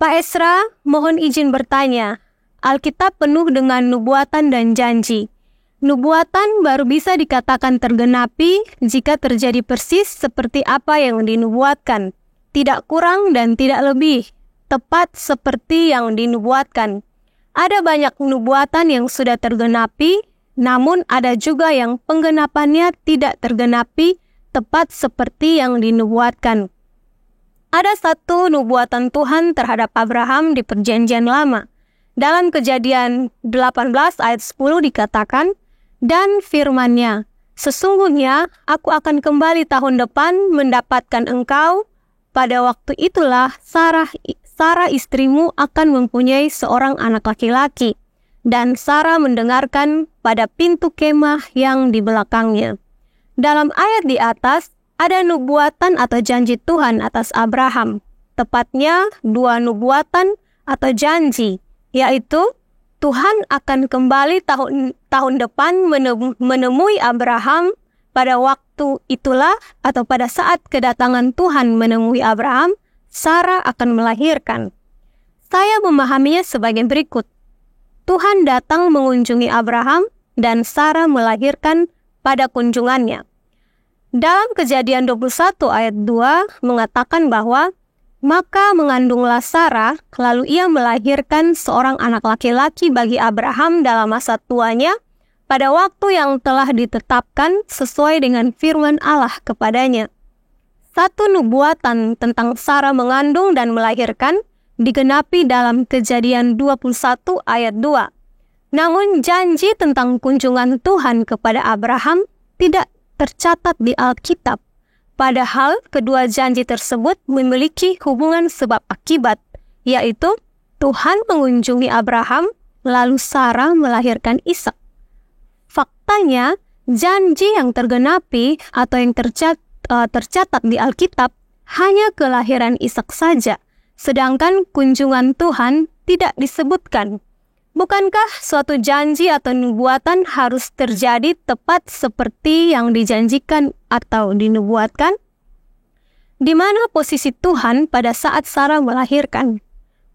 Pak Esra, mohon izin bertanya. Alkitab penuh dengan nubuatan dan janji. Nubuatan baru bisa dikatakan tergenapi jika terjadi persis seperti apa yang dinubuatkan. Tidak kurang dan tidak lebih. Tepat seperti yang dinubuatkan. Ada banyak nubuatan yang sudah tergenapi, namun ada juga yang penggenapannya tidak tergenapi tepat seperti yang dinubuatkan. Ada satu nubuatan Tuhan terhadap Abraham di Perjanjian Lama. Dalam Kejadian 18 ayat 10 dikatakan, dan firman-Nya, sesungguhnya aku akan kembali tahun depan mendapatkan engkau. Pada waktu itulah Sarah istrimu akan mempunyai seorang anak laki-laki. Dan Sarah mendengarkan pada pintu kemah yang di belakangnya. Dalam ayat di atas, ada nubuatan atau janji Tuhan atas Abraham. Tepatnya dua nubuatan atau janji, yaitu Tuhan akan kembali tahun depan menemui Abraham. Pada waktu itulah atau pada saat kedatangan Tuhan menemui Abraham, Sarah akan melahirkan. Saya memahaminya sebagai berikut. Tuhan datang mengunjungi Abraham dan Sarah melahirkan pada kunjungannya. Dalam Kejadian 21 ayat 2 mengatakan bahwa maka mengandunglah Sarah, lalu ia melahirkan seorang anak laki-laki bagi Abraham dalam masa tuanya pada waktu yang telah ditetapkan sesuai dengan firman Allah kepadanya. Satu nubuatan tentang Sarah mengandung dan melahirkan digenapi dalam Kejadian 21 ayat 2. Namun janji tentang kunjungan Tuhan kepada Abraham tidak tercatat di Alkitab. Padahal kedua janji tersebut memiliki hubungan sebab akibat, yaitu Tuhan mengunjungi Abraham, lalu Sarah melahirkan Ishak. Faktanya, janji yang tergenapi atau yang tercatat di Alkitab hanya kelahiran Ishak saja, sedangkan kunjungan Tuhan tidak disebutkan. Bukankah suatu janji atau nubuatan harus terjadi tepat seperti yang dijanjikan atau dinubuatkan? Di mana posisi Tuhan pada saat Sarah melahirkan?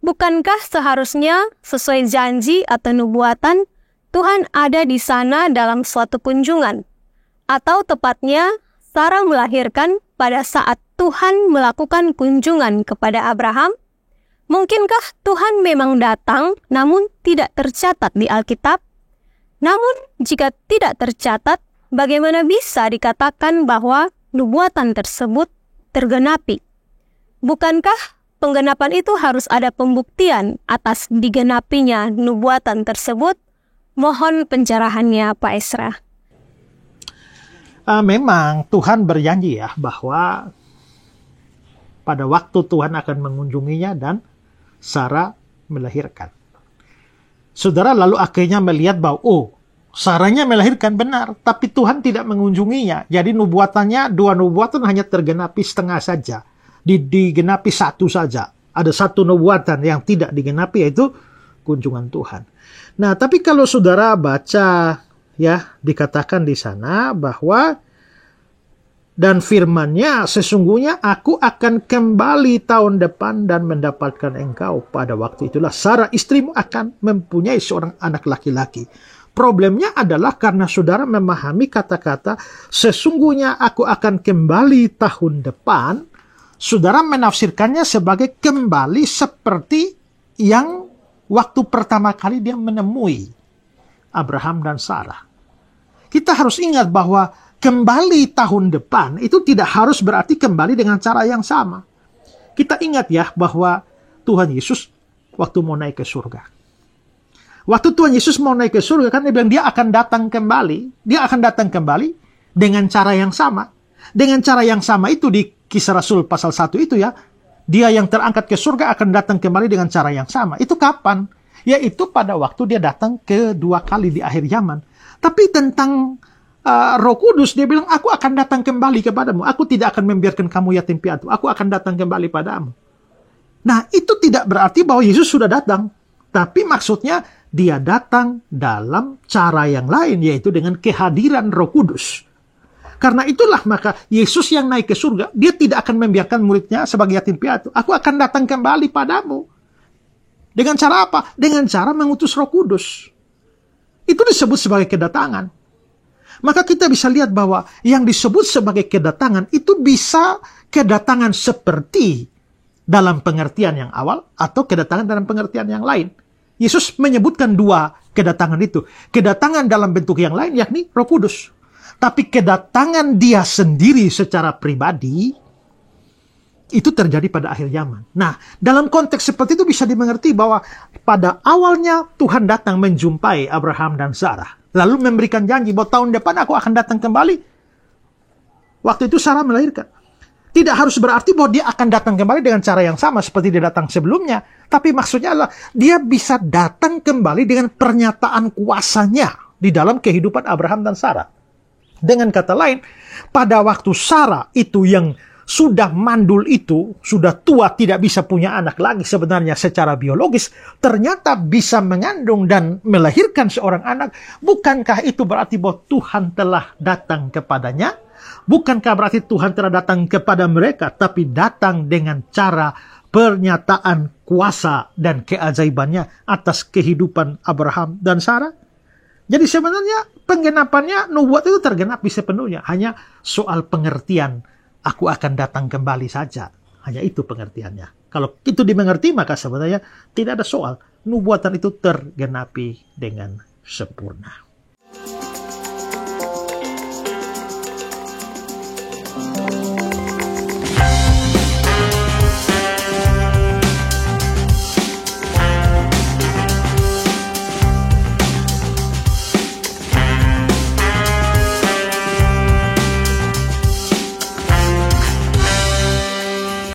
Bukankah seharusnya sesuai janji atau nubuatan, Tuhan ada di sana dalam suatu kunjungan? Atau tepatnya, Sarah melahirkan pada saat Tuhan melakukan kunjungan kepada Abraham? Mungkinkah Tuhan memang datang namun tidak tercatat di Alkitab? Namun jika tidak tercatat, bagaimana bisa dikatakan bahwa nubuatan tersebut tergenapi? Bukankah penggenapan itu harus ada pembuktian atas digenapinya nubuatan tersebut? Mohon pencerahannya Pak Esra. Memang Tuhan berjanji ya bahwa pada waktu Tuhan akan mengunjunginya dan Sarah melahirkan. Saudara lalu akhirnya melihat bahwa Sarahnya melahirkan benar, tapi Tuhan tidak mengunjunginya. Jadi nubuatannya, dua nubuatan hanya tergenapi setengah saja. Digenapi satu saja. Ada satu nubuatan yang tidak digenapi, yaitu kunjungan Tuhan. Nah, tapi kalau saudara baca ya, dikatakan di sana bahwa dan firman-Nya, sesungguhnya aku akan kembali tahun depan dan mendapatkan engkau. Pada waktu itulah Sarah istrimu akan mempunyai seorang anak laki-laki. Problemnya adalah karena saudara memahami kata-kata sesungguhnya aku akan kembali tahun depan. Saudara menafsirkannya sebagai kembali seperti yang waktu pertama kali dia menemui Abraham dan Sarah. Kita harus ingat bahwa kembali tahun depan itu tidak harus berarti kembali dengan cara yang sama. Kita ingat ya bahwa Tuhan Yesus waktu mau naik ke surga. Waktu Tuhan Yesus mau naik ke surga kan dia bilang dia akan datang kembali. Dia akan datang kembali dengan cara yang sama. Dengan cara yang sama itu di Kisah Rasul pasal 1 itu ya. Dia yang terangkat ke surga akan datang kembali dengan cara yang sama. Itu kapan? Yaitu pada waktu dia datang kedua kali di akhir zaman. Tapi tentang Roh Kudus, dia bilang, aku akan datang kembali kepadamu. Aku tidak akan membiarkan kamu yatim piatu. Aku akan datang kembali padamu. Nah, itu tidak berarti bahwa Yesus sudah datang. Tapi maksudnya, dia datang dalam cara yang lain, yaitu dengan kehadiran Roh Kudus. Karena itulah maka Yesus yang naik ke surga, dia tidak akan membiarkan muridnya sebagai yatim piatu. Aku akan datang kembali padamu. Dengan cara apa? Dengan cara mengutus Roh Kudus. Itu disebut sebagai kedatangan. Maka kita bisa lihat bahwa yang disebut sebagai kedatangan itu bisa kedatangan seperti dalam pengertian yang awal atau kedatangan dalam pengertian yang lain. Yesus menyebutkan dua kedatangan itu. Kedatangan dalam bentuk yang lain yakni Roh Kudus. Tapi kedatangan dia sendiri secara pribadi itu terjadi pada akhir zaman. Nah, dalam konteks seperti itu bisa dimengerti bahwa pada awalnya Tuhan datang menjumpai Abraham dan Sarah. Lalu memberikan janji bahwa tahun depan aku akan datang kembali. Waktu itu Sarah melahirkan. Tidak harus berarti bahwa dia akan datang kembali dengan cara yang sama seperti dia datang sebelumnya. Tapi maksudnya adalah dia bisa datang kembali dengan pernyataan kuasanya di dalam kehidupan Abraham dan Sarah. Dengan kata lain, pada waktu Sarah itu yang sudah mandul itu, sudah tua, tidak bisa punya anak lagi sebenarnya secara biologis, ternyata bisa mengandung dan melahirkan seorang anak. Bukankah itu berarti bahwa Tuhan telah datang kepadanya? Bukankah berarti Tuhan telah datang kepada mereka, tapi datang dengan cara pernyataan kuasa dan keajaibannya atas kehidupan Abraham dan Sarah? Jadi sebenarnya penggenapannya, nubuat itu tergenap sepenuhnya. Hanya soal pengertian, aku akan datang kembali saja. Hanya itu pengertiannya. Kalau itu dimengerti, maka sebenarnya tidak ada soal. Nubuatan itu tergenapi dengan sempurna.